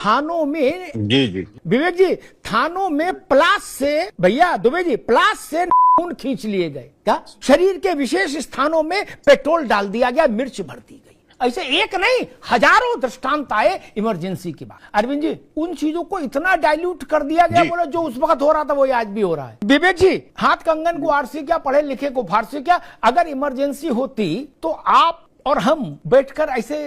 थानों में जी जी विवेक जी, थानों में प्लास से, भैया दुबे जी, प्लास से खून खींच लिए गए। क्या शरीर के विशेष स्थानों में पेट्रोल डाल दिया गया, मिर्च भर दी गई। ऐसे एक नहीं हजारों दृष्टांत आए इमरजेंसी की बात। अरविंद जी, उन चीजों को इतना डाइल्यूट कर दिया गया, बोलो जो उस वक्त हो रहा था वो आज भी हो रहा है। विवेक जी, हाथ कंगन को आरसी क्या, पढ़े लिखे को फारसी क्या। अगर इमरजेंसी होती तो आप और हम बैठकर ऐसे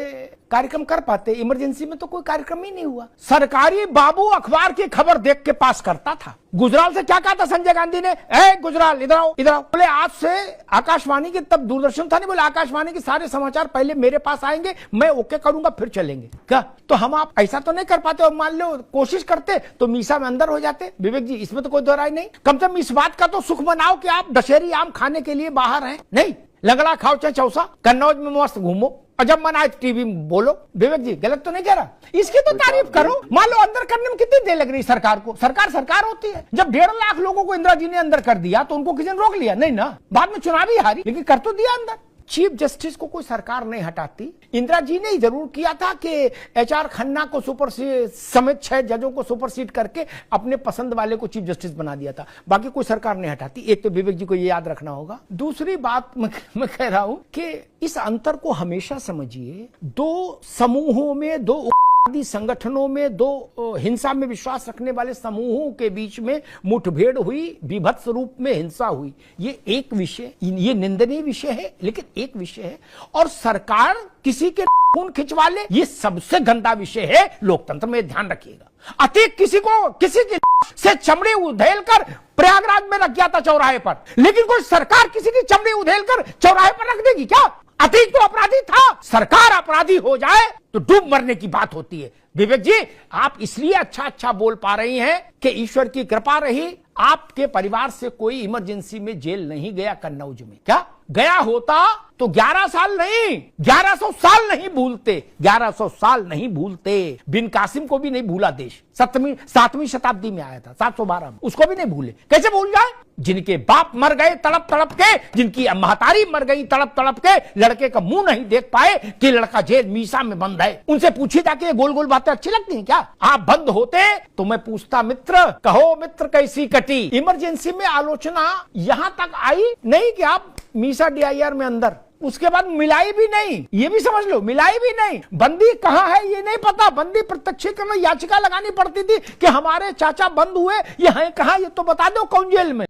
कार्यक्रम कर पाते। इमरजेंसी में तो कोई कार्यक्रम ही नहीं हुआ। सरकारी बाबू अखबार की खबर देख के पास करता था। गुजराल से क्या कहा था संजय गांधी ने, ए गुजराल इधर आओ इधर आओ। बोले आज से आकाशवाणी की, तब दूरदर्शन था नहीं, बोले आकाशवाणी के सारे समाचार पहले मेरे पास आएंगे, मैं ओके करूंगा फिर चलेंगे। क्या तो हम आप ऐसा तो नहीं कर पाते। और मान लो कोशिश करते तो मीसा में अंदर हो जाते। विवेक जी, इसमें तो कोई दोहराई नहीं। कम से कम इस बात का तो सुख मनाओ कि आप दशहरी आम खाने के लिए बाहर हैं। नहीं, लंगड़ा खाओ चाहे चौसा, कन्नौज में मस्त घूमो, और जब मन आए टीवी में बोलो। विवेक जी, गलत तो नहीं कह रहा, इसकी तो तारीफ करो। मान लो अंदर करने में कितनी देर लग रही सरकार को। सरकार होती है। जब 1.5 लाख लोगों को इंदिरा जी ने अंदर कर दिया तो उनको किसी ने रोक लिया नहीं ना। बाद में चुनाव ही हारी, लेकिन कर तो दिया अंदर। चीफ जस्टिस को कोई सरकार नहीं हटाती। इंदिरा जी ने जरूर किया था कि एचआर खन्ना को सुपरसीड समेत 6 जजों को सुपरसीड करके अपने पसंद वाले को चीफ जस्टिस बना दिया था। बाकी कोई सरकार नहीं हटाती। एक तो विवेक जी को ये याद रखना होगा। दूसरी बात मैं कह रहा हूं कि इस अंतर को हमेशा समझिए। दो समूहों में, दो संगठनों में, दो हिंसा में विश्वास रखने वाले समूहों के बीच में मुठभेड़ हुई, विभत्स रूप में हिंसा हुई। ये एक विषय, ये निंदनीय विषय है, लेकिन एक विषय है। और सरकार किसी के खून खिंचवा ले, ये सबसे गंदा विषय है लोकतंत्र में, ध्यान रखिएगा। अतीक किसी की से चमड़ी उधेल कर प्रयागराज में रख गया था चौराहे पर, लेकिन कोई सरकार किसी की चमड़ी उधेल कर चौराहे पर रख देगी क्या? अतीक तो अपराधी था। सरकार अपराधी हो जाए तो डूब मरने की बात होती है। विवेक जी, आप इसलिए अच्छा बोल पा रही हैं कि ईश्वर की कृपा रही, आपके परिवार से कोई इमरजेंसी में जेल नहीं गया कन्नौज में। क्या गया होता तो 11 साल नहीं, 1100 साल नहीं भूलते, 1100 साल नहीं भूलते। बिन कासिम को भी नहीं भूला देश। 7वीं शताब्दी में आया था, 712 में, उसको भी नहीं भूले। कैसे भूल जाए? जिनके बाप मर गए तड़प तड़प के, जिनकी महतारी मर गई तड़प तड़प के, लड़के का मुंह नहीं देख पाए कि लड़का जेल मीसा में बंद है। उनसे पूछिए जाके ये गोल गोल बातें अच्छी लगती हैं क्या? आप बंद होते तो मैं पूछता, मित्र कहो मित्र कैसी कटी। इमरजेंसी में आलोचना यहां तक आई नहीं कि आप मीसा DIR में अंदर, उसके बाद मिलाई भी नहीं, ये भी समझ लो, मिलाई भी नहीं। बंदी कहां है ये नहीं पता। बंदी प्रत्यक्षीकरण याचिका लगानी पड़ती थी कि हमारे चाचा बंद हुए, ये हैं कहां, ये तो बता दो कौन जेल में।